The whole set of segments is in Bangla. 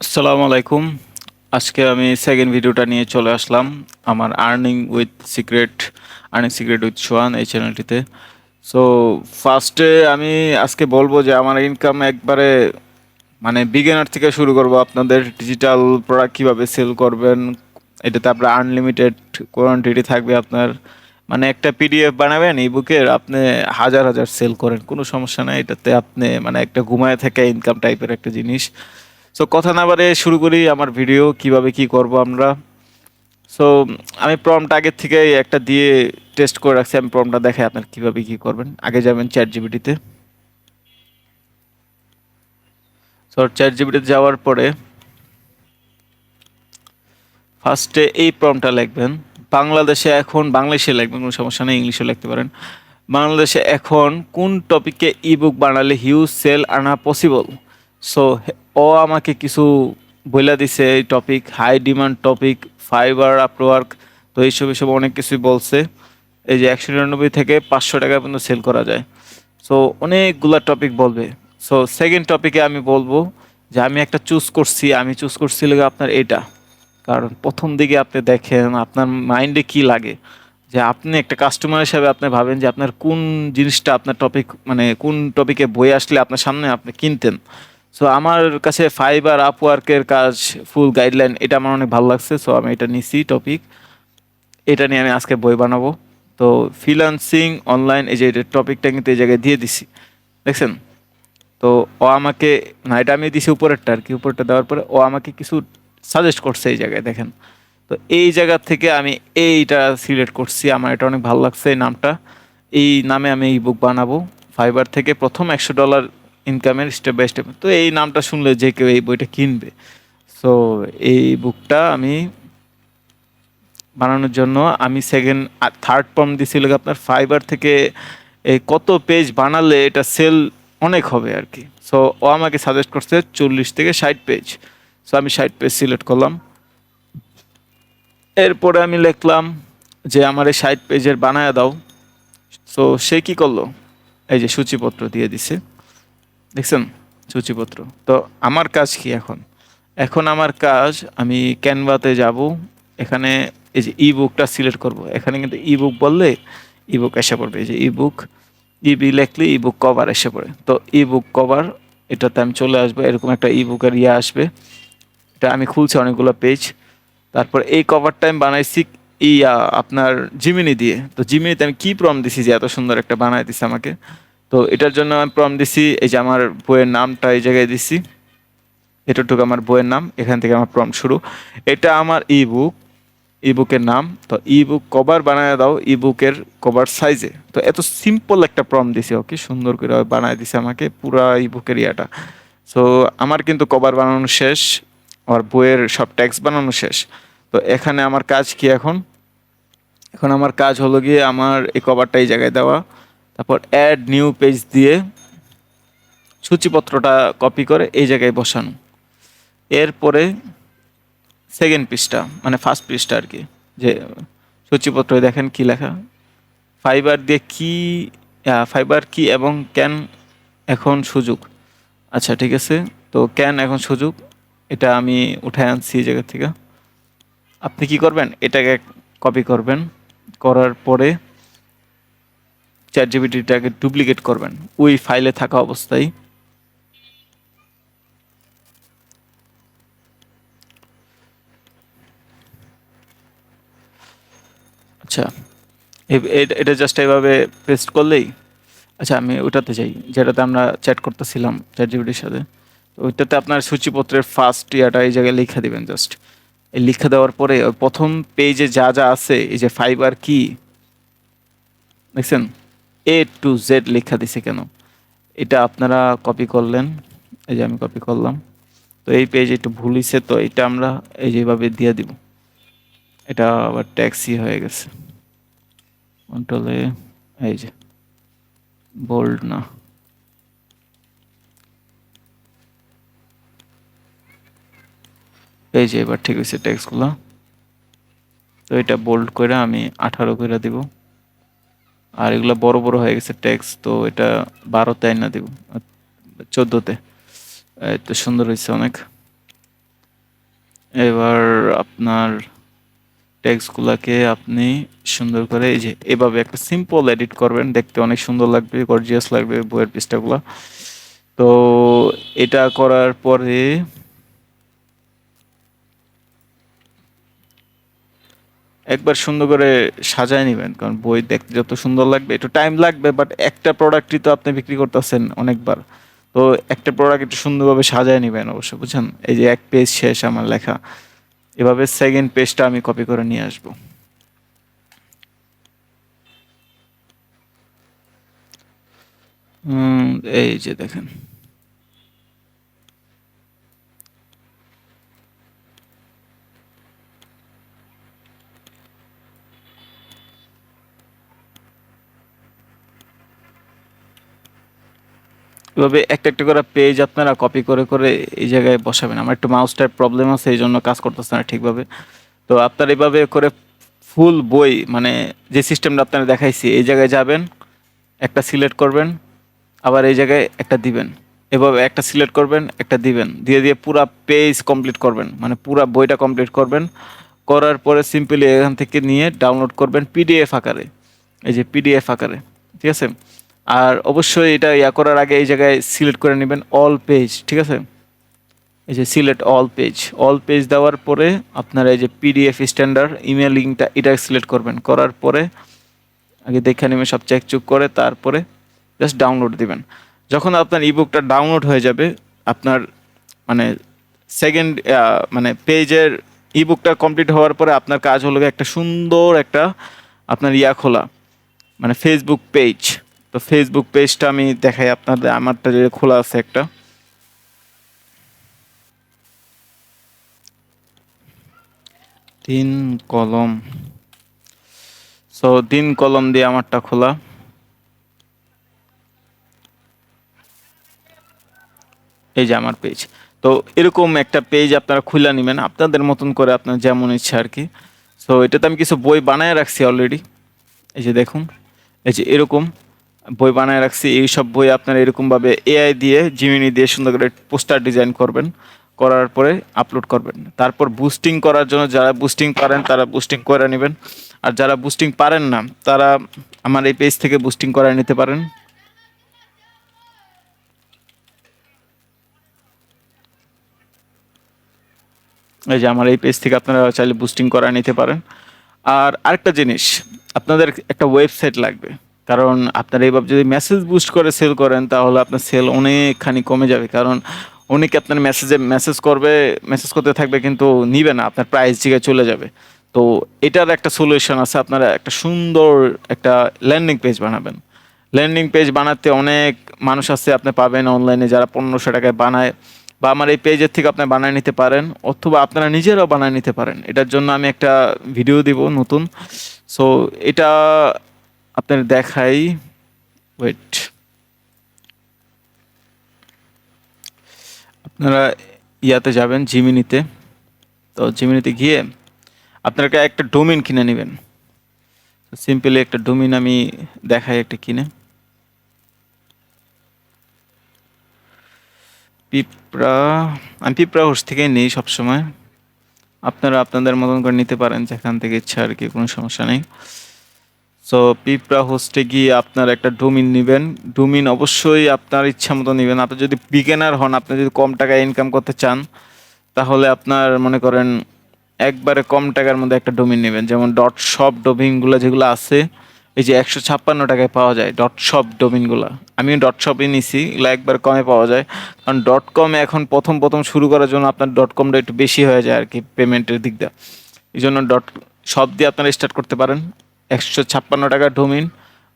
আসসালামু আলাইকুম। আজকে আমি সেকেন্ড ভিডিওটা নিয়ে চলে আসলাম আমার আর্নিং সিক্রেট উইথ সোহান এই চ্যানেলটিতে। সো ফার্স্টে আমি আজকে বলবো যে আমার ইনকাম একবারে মানে বিগিনার থেকে শুরু করব। আপনাদের ডিজিটাল প্রোডাক্ট কিভাবে সেল করবেন, এটাতে আপনার আনলিমিটেড কোয়ান্টিটি থাকবে। আপনার মানে একটা পিডিএফ বানাবেন ইবুকের, আপনি হাজার হাজার সেল করেন, কোনো সমস্যা নাই। এটাতে আপনি মানে একটা ঘুমায় থাকা ইনকাম টাইপের একটা জিনিস। সো কথা না বাড়ে শুরু করি আমার ভিডিও কিভাবে কি করব আমরা। সো আমি প্রম্পট আগের থেকে একটা দিয়ে টেস্ট করে রাখছি। আমি প্রম্পটটা দেখাই আপনার কিভাবে কি করবেন। আগে যাবেন চ্যাট জিপিটিতে। সো চ্যাট জিপিটিতে যাওয়ার পরে ফার্স্টে এই প্রম্পটটা লিখবেন। বাংলাদেশে লিখবেন, কোনো সমস্যা নেই, ইংলিশে লিখতে পারেন। বাংলাদেশে এখন কোন টপিকে ইবুক বানালে হিউজ সেল আনা পসিবল। সো ও আমাকে কিছু বইলা দিছে, এই topic high demand topic, Fiverr, Upwork, তো এইসব এসব অনেক কিছুই বলছে। এই যে 199 থেকে 500 টাকা পর্যন্ত সেল করা যায়। সো অনেকগুলা টপিক বলবে। সো সেকেন্ড টপিকে আমি বলবো যে আমি চুজ করছি লাগে আপনার এটা। কারণ প্রথম দিকে আপনি দেখেন আপনার মাইন্ডে কি লাগে, যে আপনি একটা কাস্টমার হিসাবে আপনি ভাবেন যে আপনার কোন জিনিসটা আপনার টপিক মানে কোন টপিকে বই আসলে আপনার সামনে আপনি কিনতেন। সো আমার কাছে ফাইবার আপওয়ার্কের কাজ ফুল গাইডলাইন এটা আমার অনেক ভালো লাগছে। সো আমি এটা নিছি টপিক, এটা নিয়ে আমি আজকে বই বানাবো। তো ফ্রিল্যান্সিং অনলাইন, এই যে টপিকটা কিন্তু এই জায়গায় দিয়ে দিছি, দেখছেন? তো ও আমাকে, না এটা আমি দিছি উপরেরটা আর কি, উপরেরটা দেওয়ার পরে ও আমাকে কিছু সাজেস্ট করছে এই জায়গায় দেখেন। তো এই জায়গা থেকে আমি এইটা সিলেক্ট করছি, আমার এটা অনেক ভালো লাগছে এই নামটা। এই নামে আমি এই বুক বানাবো, ফাইবার থেকে প্রথম $100 ইনকামের স্টেপ বাই স্টেপ। তো এই নামটা শুনলে যে কেউ এই বইটা কিনবে। সো এই বুকটা আমি বানানোর জন্য আমি সেকেন্ড আর থার্ড প্রম্পট দিছিল আপনার ফাইবার থেকে এই কত পেজ বানালে এটা সেল অনেক হবে আর কি। সো ও আমাকে সাজেস্ট করছে 40 থেকে 60 পেজ। সো আমি 60 পেজ সিলেক্ট করলাম। এরপরে আমি লিখলাম যে আমার এই 60 পেজের বানায় দাও। সো সে কি করলো, এই যে সূচিপত্র দিয়ে দিছে, দেখছেন? সূচিপত্র। তো আমার কাজ কি এখন? এখন আমার কাজ, আমি ক্যানভাতে যাব, এখানে এই যে ই বুকটা সিলেক্ট করব। এখানে কিন্তু ই বুক বললে ই বুক এসে পড়বে, এই যে ই বুক, ইবি লিখলে ই বুক কভার এসে পড়ে। তো ই বুক কভার, এটাতে আমি চলে আসবো, এরকম একটা ই বুকের ইয়ে আসবে। এটা আমি খুলছি অনেকগুলো পেজ। তারপর এই কভারটা আমি বানাইছি আপনার জিমিনি দিয়ে। তো জিমিনিতে আমি কি প্রম্পট দিছি যে এত সুন্দর একটা বানাই দিছে আমাকে। তো এটার জন্য আমি প্রম্পট দিছি, এই যে আমার বইয়ের নামটা এই জায়গায় দিছি, এতটুকু আমার বইয়ের নাম, এখান থেকে আমার প্রম্পট শুরু। এটা আমার ইবুকের নাম। তো ইবুক কভার বানায় দাও ইবুকের কভার সাইজে। তো এত সিম্পল একটা প্রম্পট দিছে, ওকে সুন্দর করে বানায় দিছে আমাকে পুরা ইবুকের ইয়াটা। সো আমার কিন্তু কভার বানানো শেষ, আমার বইয়ের সব টেক্সট বানানো শেষ। তো এখানে আমার কাজ কি এখন? এখন আমার কাজ হলো গিয়ে আমার এই কভারটা এই জায়গায় দেওয়া, তারপর অ্যাড নিউ পেজ দিয়ে সূচিপত্রটা কপি করে এই জায়গায় বসানো। এরপরে সেকেন্ড পৃষ্ঠা মানে ফার্স্ট পৃষ্ঠা আর কি, যে সূচিপত্র দেখেন কি লেখা, ফাইবার দিয়ে কি, ফাইবার কি এবং ক্যান এখন সুযোগ। আচ্ছা ঠিক আছে, তো ক্যান এখন সুযোগ, এটা আমি উঠায় আনছি এই জায়গা থেকে। আপনি কি করবেন, এটাকে কপি করবেন, করার পরে চ্যাট জিপিটিটাকে ডুপ্লিকেট করবেন ওই ফাইলে থাকা অবস্থায়। আচ্ছা, এটা জাস্ট এভাবে পেস্ট করলেই, আচ্ছা আমি ওটাতে যাই যেটাতে আমরা চ্যাট করতেছিলাম চ্যাট জিপিটির সাথে। তো ওইটাতে আপনার সূচিপত্রের ফার্স্ট ইয়াটা এই জায়গায় লিখে দিবেন জাস্ট। এই লিখে দেওয়ার পরে ওই প্রথম পেজে যা যা আছে, এই যে ফাইবার কি, দেখছেন? A to Z লেখা দিছে কেন, এটা আপনারা কপি করলেন, এই যে আমি কপি করলাম। তো এই পেজ একটু ভুল হইছে, তো এটা আমরা এই যেভাবে দিয়ে দিব। এটা আবার ট্যাক্সি হয়ে গেছে, কন্ট্রোলে, এই যে বোল্ড না, এই যে এবার ঠিক হয়েছে ট্যাক্সগুলো। তো এটা বোল্ড করে আমি 18 করে দিব। আর এগুলো বড় বড় হয়ে গেছে ট্যাক্স, তো এটা 12তে আইনা দিব, 14তে। এই তো সুন্দর হয়েছে অনেক। এবার আপনার টেক্সটগুলোকে আপনি সুন্দর করে এই যে এভাবে একটা সিম্পল এডিট করবেন, দেখতে অনেক সুন্দর লাগবে, গর্জিয়াস লাগবে বইয়ের পৃষ্ঠাগুলো। তো এটা করার পরে একবার সুন্দর করে সাজায় নেবেন, কারণ বই দেখতে যত সুন্দর লাগবে একটু টাইম লাগবে, বাট একটা প্রোডাক্টই তো আপনি বিক্রি করতেছেন অনেকবার। তো একটা প্রোডাক্ট একটু সুন্দরভাবে সাজায় নেবেন অবশ্য, বুঝছেন? এই যে এক পেজ শেষ আমার লেখা, এভাবে সেকেন্ড পেজটা আমি কপি করে নিয়ে আসবো। উম, এই যে দেখেন, এভাবে একটা একটা করে পেজ আপনারা কপি করে করে এই জায়গায় বসাবেন। আমার একটু মাউসটার প্রবলেম আছে, এই জন্য কাজ করতেছে না ঠিকভাবে। তো আপনারা এইভাবে করে ফুল বই, মানে যে সিস্টেমটা আপনারা দেখাইছি, এই জায়গায় যাবেন, একটা সিলেক্ট করবেন, আবার এই জায়গায় একটা দিবেন, এভাবে একটা সিলেক্ট করবেন, একটা দিবেন, দিয়ে দিয়ে পুরা পেজ কমপ্লিট করবেন, মানে পুরা বইটা কমপ্লিট করবেন। করার পরে সিম্পলি এখান থেকে নিয়ে ডাউনলোড করবেন পিডিএফ আকারে, এই যে পিডিএফ আকারে, ঠিক আছে? আর অবশ্যই এটা ইয়া করার আগে এই জায়গায় সিলেক্ট করে নেবেন অল পেজ, ঠিক আছে? এই যে সিলেক্ট অল পেজ দেওয়ার পরে আপনারা এই যে পিডিএফ স্ট্যান্ডার্ড ইমেল লিঙ্কটা এটা সিলেক্ট করবেন। করার পরে আগে দেখে নেবেন সব চেক চুক করে, তারপরে জাস্ট ডাউনলোড দিবেন। যখন আপনার ইবুকটা ডাউনলোড হয়ে যাবে, আপনার মানে সেকেন্ড মানে পেজের ইবুকটা কমপ্লিট হওয়ার পরে আপনার কাজ হলো গিয়ে একটা সুন্দর একটা আপনার ইয়া খোলা, মানে ফেসবুক পেজ। তো ফেসবুক পেজটা আমি দেখাই আপনাদের, আমারটা যে খোলা আছে একটা, তিন কলম। সো তিন কলম দিয়ে আমারটা খোলা, এই যে আমার পেজ। তো এরকম একটা পেজ আপনারা খুলে নেবেন আপনাদের মতন করে, আপনার যেমন ইচ্ছা আর কি। সো এটাতে আমি কিছু বই বানায় রাখছি অলরেডি, এই যে দেখুন, এই যে এরকম বই বানায় রাখছি। এই সব বই আপনারা এরকমভাবে এআই দিয়ে, জিমিনি দিয়ে সুন্দর করে পোস্টার ডিজাইন করবেন, করার পরে আপলোড করবেন। তারপর বুস্টিং করার জন্য যারা বুস্টিং পারেন তারা বুস্টিং করে নেবেন, আর যারা বুস্টিং পারেন না তারা আমার এই পেজ থেকে বুস্টিং করে নিতে পারেন। এই যে আমার এই পেজ থেকে আপনারা চাইলে বুস্টিং করা নিতে পারেন। আর আরেকটা জিনিস, আপনাদের একটা ওয়েবসাইট লাগবে, কারণ আপনারা এইভাবে যদি মেসেজ বুস্ট করে সেল করেন তাহলে আপনার সেল অনেকখানি কমে যাবে। কারণ অনেকে আপনার মেসেজ করবে, মেসেজ করতে থাকবে কিন্তু নিবে না, আপনার প্রাইস জিগে চলে যাবে। তো এটার একটা সলিউশন আছে, আপনারা একটা সুন্দর একটা ল্যান্ডিং পেজ বানাবেন। ল্যান্ডিং পেজ বানাতে অনেক মানুষ আছে, আপনি পাবেন অনলাইনে যারা 1500 টাকায় বানায়, বা আমার এই পেজের থেকে আপনি বানায় নিতে পারেন, অথবা আপনারা নিজেরাও বানায় নিতে পারেন। এটার জন্য আমি একটা ভিডিও দিব নতুন। সো এটা আপনার দেখাই, ওয়েট, আপনারা ইয়াতে যাবেন জিমিনিতে। তো জিমিনিতে গিয়ে আপনারা একটা ডোমেন কিনে নেবেন। সিম্পলি একটা ডোমেন আমি দেখাই একটা কিনে, পিঁপড়া, আমি পিঁপড়া হোস্ট থেকে নিই সবসময়। আপনারা আপনাদের মতন করে নিতে পারেন যেখান থেকে ইচ্ছা আর কি, কোনো সমস্যা নেই। সো পিঁপড়া হোস্টে গিয়ে আপনার একটা ডোমিন নেবেন। ডোমিন অবশ্যই আপনার ইচ্ছা মতো নেবেন। আপনি যদি বিগিনার হন, আপনি যদি কম টাকায় ইনকাম করতে চান, তাহলে আপনার মনে করেন একবারে কম টাকার মধ্যে একটা ডোমিন নেবেন, যেমন ডট শপ ডোমিনগুলো যেগুলো আছে, এই যে 156 টাকায় পাওয়া যায় ডট শপ ডোমিনগুলো। আমিও ডট শপই নিছি, এগুলো একবার কমে পাওয়া যায়। কারণ ডট কমে এখন প্রথম প্রথম শুরু করার জন্য আপনার ডট কমটা একটু বেশি হয়ে যায় আর কি পেমেন্টের দিক দিয়ে। এই জন্য ডট শপ দিয়ে আপনারা স্টার্ট করতে পারেন। 156 টাকা ডোমিন,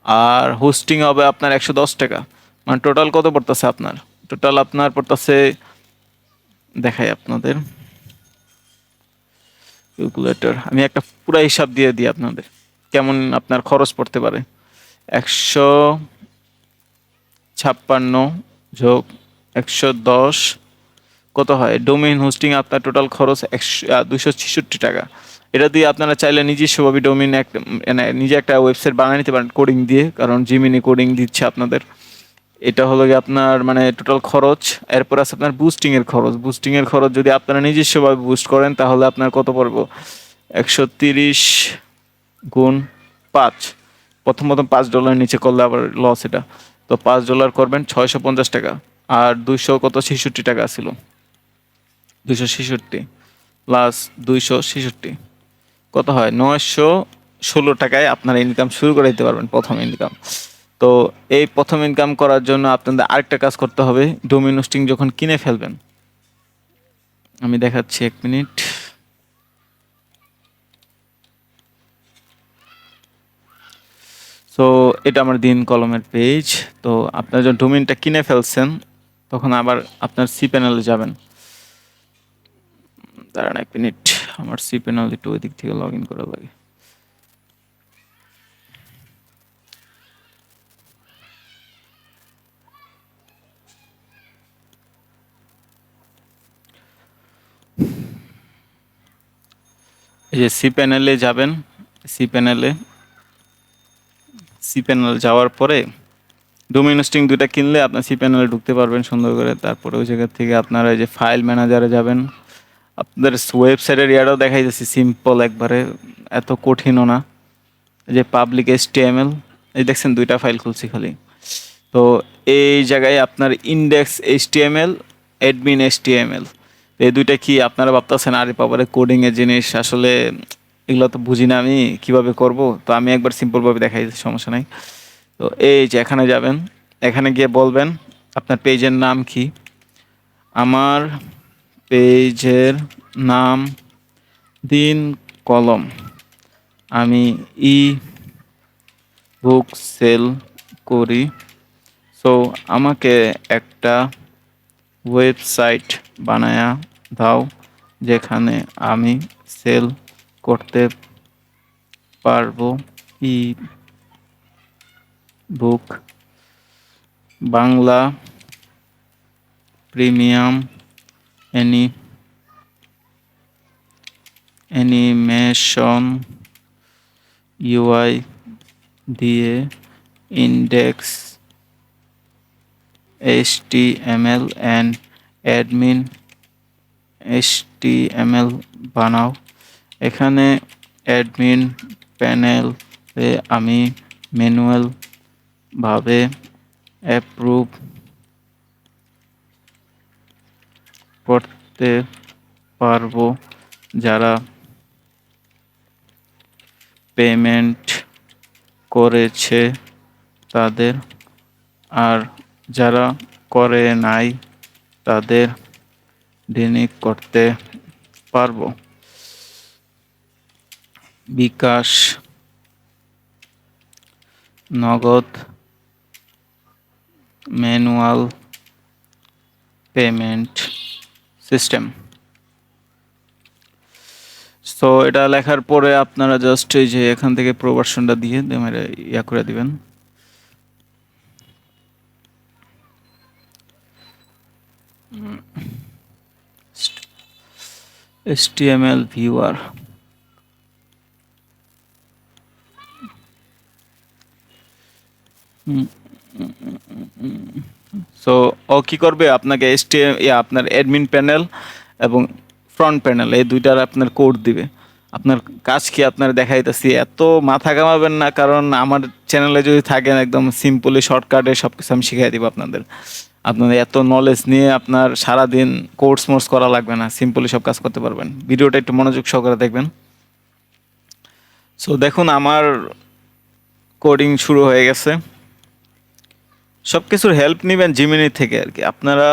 আর হোস্টিং হবে আপনার 110 টাকা। মানে টোটাল কত পড়তেছে আপনার? টোটাল আপনার পড়তেছে, দেখাই আপনাদের ক্যালকুলেটর, আমি একটা পুরা হিসাব দিয়ে দিই আপনাদের কেমন আপনার খরচ পড়তে পারে। 156 যোগ 110 কত হয়? ডোমেইন হোস্টিং আপনার টোটাল খরচ 266 টাকা। এটা দিয়ে আপনারা চাইলে নিজস্বভাবে ডোমেইন একটা, মানে নিজে একটা ওয়েবসাইট বানিয়ে নিতে পারেন কোডিং দিয়ে, কারণ জিমিনি কোডিং দিচ্ছে আপনাদের। এটা হলো গিয়ে আপনার মানে টোটাল খরচ। এরপর আছে আপনার বুস্টিং এর খরচ। বুস্টিং এর খরচ যদি আপনারা নিজস্বভাবে বুস্ট করেন তাহলে আপনার কত পড়বো? 130 গুণ 5। প্রথম $5 নিচে করলে আবার লস এটা। তো $5 করবেন 650 টাকা। আর 200 কত 66 টাকা ছিল। 266 প্লাস 266 কত হয়? 916 টাকায় আপনারা ইনকাম শুরু করে দিতে পারবেন, প্রথম ইনকাম। তো এই প্রথম ইনকাম করার জন্য আপনাদের আরেকটা কাজ করতে হবে। ডোমেইন হোস্টিং যখন কিনে ফেলবেন, আমি দেখাচ্ছি 1 মিনিট। সো এটা আমার দিন কলমের পেজ। তো আপনার যখন ডোমেইনটা কিনে ফেলছেন তখন আবার আপনার সি প্যানেলে যাবেন। দাঁড়ান 1 মিনিট, আমার সি প্যানেল একটু ওই দিক থেকে লগ ইন করা লাগে। এই যে সি প্যানেলে যাবেন। সি প্যানেলে যাওয়ার পরে ডোমেইন হোস্টিং দুইটা কিনলে আপনার সি প্যানেলে ঢুকতে পারবেন সুন্দর করে। তারপরে ওই জায়গা থেকে আপনারা এই যে ফাইল ম্যানেজারে যাবেন। আপনাদের ওয়েবসাইটের ইয়াটাও দেখাই যাচ্ছে, সিম্পল একবারে, এত কঠিনও না। এই যে পাবলিক HTML, এই দেখছেন দুইটা ফাইল খুলছি খালি। তো এই জায়গায় আপনার ইন্ডেক্স HTML, অ্যাডমিন HTML, এই দুইটা কি আপনারা ভাবতেছেন আরে বাবারে কোডিং এর জিনিস, আসলে এগুলো তো বুঝি না আমি কিভাবে করব। তো আমি একবার সিম্পলভাবে দেখাই দিচ্ছি, সমস্যা নাই। তো এই যে এখানে যাবেন, এখানে গিয়ে বলবেন আপনার পেজের নাম কি। আমার পেজের নাম দিন কলম, আমি ই বুক সেল করি। সো আমাকে একটা ওয়েবসাইট বানায়া দাও যেখানে আমি সেল করতে পারবো ই বুক, বাংলা প্রিমিয়াম অ্যানিমেশন UI দিয়ে index HTML and admin HTML বানাও। এখানে অ্যাডমিন প্যানেলে আমি ম্যানুয়াল ভাবে অ্যাপ্রুভ করতে পারবো যারা পেমেন্ট করেছে তাদের, আর যারা করে নাই তাদের ডিলিট করতে পারবো। বিকাশ, নগদ, ম্যানুয়াল পেমেন্ট সিস্টেম। সো এটা লেখার পরে আপনারা জাস্ট এই যে এখান থেকে প্রো ভার্সনটা দিয়ে ইয়া করে দিবেন। HTML viewer. সো ও কি করবে, আপনাকে আপনার অ্যাডমিন প্যানেল এবং ফ্রন্ট প্যানেল এই দুইটার আপনার কোড দিবে। আপনার কাজ কি আপনার দেখাইতেছি, এত মাথা ঘামাবেন না, কারণ আমার চ্যানেলে যদি থাকেন একদম সিম্পলি শর্টকাটে সব কিছু আমি শিখাই দিব আপনাদের। আপনাদের এত নলেজ নিয়ে আপনার সারাদিন কোর্স করা লাগবে না, সিম্পলি সব কাজ করতে পারবেন। ভিডিওটা একটু মনোযোগ সহকারে দেখবেন। সো দেখুন আমার কোডিং শুরু হয়ে গেছে। সব কিছুর হেল্প নেবেন জিমিনি থেকে আর কি, আপনারা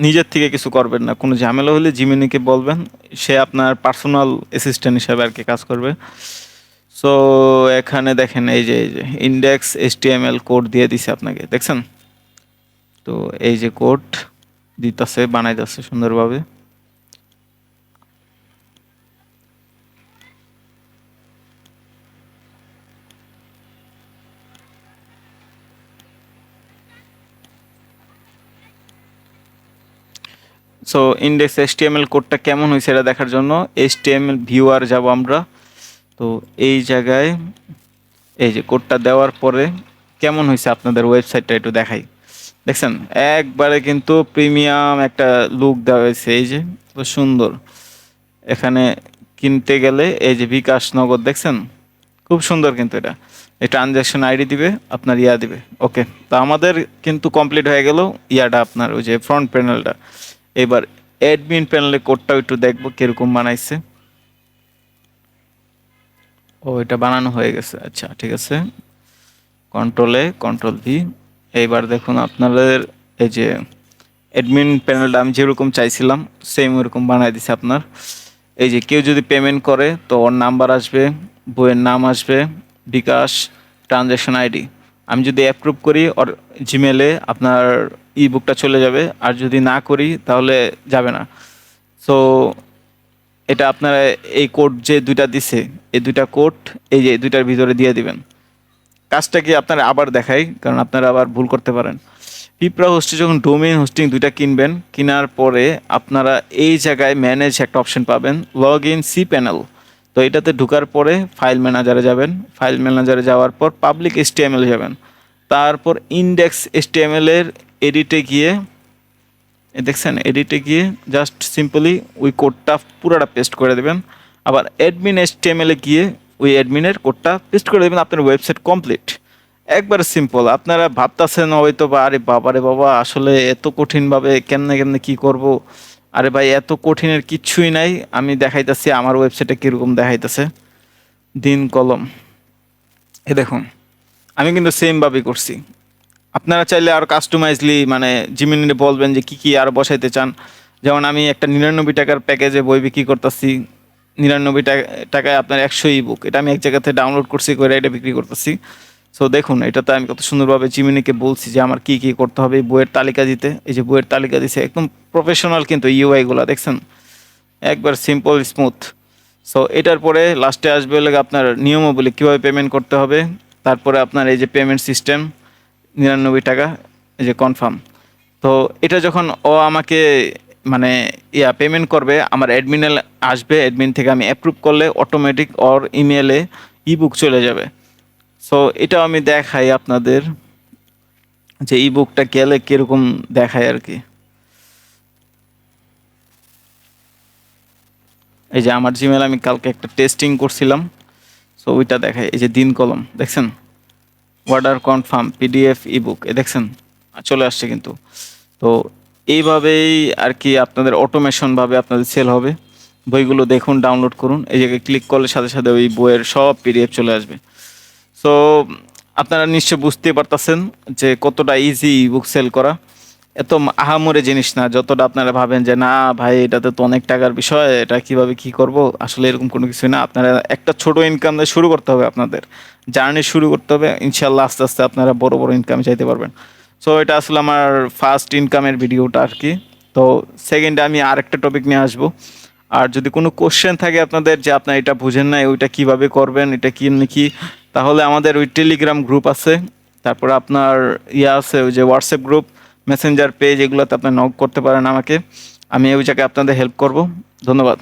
নিজের থেকে কিছু করবেন না। কোনো ঝামেলা হলে জিমিনিকে বলবেন, সে আপনার পার্সোনাল অ্যাসিস্ট্যান্ট হিসাবে আর কি কাজ করবে। সো এখানে দেখেন এই যে ইন্ডেক্স HTML কোড দিয়ে দিছে আপনাকে, দেখছেন? তো এই যে কোড দিতেছে, বানাইতেছে সুন্দরভাবে। সো ইন্ডেক্স HTML কোডটা কেমন হয়েছে এটা দেখার জন্য HTML ভিউয়ার যাব আমরা। তো এই জায়গায় এই যে কোডটা দেওয়ার পরে কেমন হয়েছে আপনাদের ওয়েবসাইটটা একটু দেখাই। দেখছেন একবারে কিন্তু প্রিমিয়াম একটা লুক দেওয়া হয়েছে, এই যে খুব সুন্দর। এখানে কিনতে গেলে এই যে বিকাশ নগদ দেখছেন, খুব সুন্দর কিন্তু এটা। এই ট্রানজ্যাকশন আইডি দিবে, আপনার ইয়া দিবে। ওকে, তো আমাদের কিন্তু কমপ্লিট হয়ে গেল ইয়াটা, আপনার ওই যে ফ্রন্ট প্যানেলটা। এবার অ্যাডমিন প্যানেলে কোডটাও একটু দেখবো কিরকম বানাইছে। ও, এটা বানানো হয়ে গেছে, আচ্ছা ঠিক আছে। Control V. এইবার দেখুন আপনাদের এই যে অ্যাডমিন প্যানেলটা আমি যেরকম চাইছিলাম সেম ওরকম বানাই দিছে আপনার। এই যে কেউ যদি পেমেন্ট করে তো ওর নাম্বার আসবে, বইয়ের নাম আসবে, বিকাশ, ট্রানজ্যাকশন আইডি। আমি যদি অ্যাপ্রুভ করি ওর জিমেলে আপনার ই বুকটা চলে যাবে, আর যদি না করি তাহলে যাবে না। সো এটা আপনারা এই কোড যে দুইটা দিছে, এই দুইটা কোড এই যে দুইটার ভিতরে দিয়ে দিবেন। কাজটা কি আপনারা আবার দেখাই, কারণ আপনারা আবার ভুল করতে পারেন। পিঁপড়া হোস্টে যখন ডোমেইন হোস্টিং দুইটা কিনবেন, কেনার পরে আপনারা এই জায়গায় ম্যানেজ একটা অপশন পাবেন, লগ ইন সি প্যানেল। তো এটাতে ঢোকার পরে ফাইল ম্যানেজারে যাবেন, ফাইল ম্যানেজারে যাওয়ার পর পাবলিক HTML যাবেন, তারপর ইন্ডেক্স HTML এর এডিটে গিয়ে দেখছেন, এডিটে গিয়ে জাস্ট সিম্পলি ওই কোডটা পুরোটা পেস্ট করে দেবেন। আবার অ্যাডমিন HTML এ গিয়ে ওই অ্যাডমিনের কোডটা পেস্ট করে দেবেন, আপনার ওয়েবসাইট কমপ্লিট। একবারে সিম্পল। আপনারা ভাবতেছেন হয়তো বা আরে বাবারে বাবা আসলে এত কঠিনভাবে কেমনে কেমনে কি করব। আরে ভাই এত কঠিনের কিচ্ছুই নাই, আমি দেখাইতেছি আমার ওয়েবসাইটে কীরকম দেখাইতেছে। দিন কলম, এ দেখুন আমি কিন্তু সেমভাবেই করছি। আপনারা চাইলে আর কাস্টমাইজলি মানে জিমিনিতে বলবেন যে কি কি আর বসাইতে চান। যেমন আমি একটা 99 টাকার প্যাকেজে বই বিক্রি করতেছি, 99 টাকায় আপনার 100 ইবুক, এটা আমি এক জায়গাতে ডাউনলোড করছি করে এটা বিক্রি করতেছি। সো দেখুন এটাতে আমি কত সুন্দরভাবে জিমিনিকে বলছি যে আমার কি কি করতে হবে এই বইয়ের তালিকা দিতে। এই যে বইয়ের তালিকা দিছে, একদম প্রফেশনাল কিন্তু ইউআইগুলো দেখছেন, একবার সিম্পল স্মুথ। সো এটার পরে লাস্টে আসবে হলে আপনার নিয়মাবলী কীভাবে পেমেন্ট করতে হবে, তারপরে আপনার এই যে পেমেন্ট সিস্টেম 99 টাকা, এই যে কনফার্ম। তো এটা যখন ও আমাকে মানে পেমেন্ট করবে, আমার অ্যাডমিনে আসবে, অ্যাডমিন থেকে আমি অ্যাপ্রুভ করলে অটোমেটিক ওর ইমেলে ইবুক চলে যাবে। সো এটাও আমি দেখাই আপনাদের যে ইবুকটা গেলে কীরকম দেখায় আর কি। এই যে আমার জিমেল আমি কালকে একটা টেস্টিং করছিলাম, সো ওইটা দেখায়। এই যে দিন কলম দেখছেন, অর্ডার কনফার্ম পিডিএফ ইবুক, এ দেখছেন চলে আসছে কিন্তু। তো এইভাবেই আর কি আপনাদের অটোমেশনভাবে আপনাদের সেল হবে। বইগুলো দেখুন, ডাউনলোড করুন, এই জায়গায় ক্লিক করলে সাথে সাথে ওই বইয়ের সব পিডিএফ চলে আসবে। সো আপনারা নিশ্চয় বুঝতে পারতেছেন যে কতটা ইজি ইবুক সেল করা। এত আহামরি জিনিস না যতটা আপনারা ভাবেন যে না ভাই এটাতে তো অনেক টাকার বিষয়, এটা কিভাবে কি করব। আসলে এরকম কোনো কিছুই না। আপনারা একটা ছোট ইনকাম দিয়ে শুরু করতে হবে, আপনাদের জার্নি শুরু করতে হবে, ইনশাল্লাহ আস্তে আস্তে আপনারা বড় বড় ইনকামে চাইতে পারবেন। সো এটা আসলে আমার ফার্স্ট ইনকামের ভিডিওটা আর কি। তো সেকেন্ডে আমি আরেকটা টপিক নিয়ে আসবো। আর যদি কোনো কোশ্চেন থাকে আপনাদের যে আপনার এটা বুঝেন না ওইটা কিভাবে করবেন, এটা কি নাকি, তাহলে আমাদের ওই টেলিগ্রাম গ্রুপ আছে, তারপর আপনার আছে ওই যে হোয়াটসঅ্যাপ গ্রুপ, মেসেঞ্জার পেজ, এগুলোতে আপনি নক করতে পারেন আমাকে, আমি ওই জায়গায় আপনাদের হেল্প করব। ধন্যবাদ।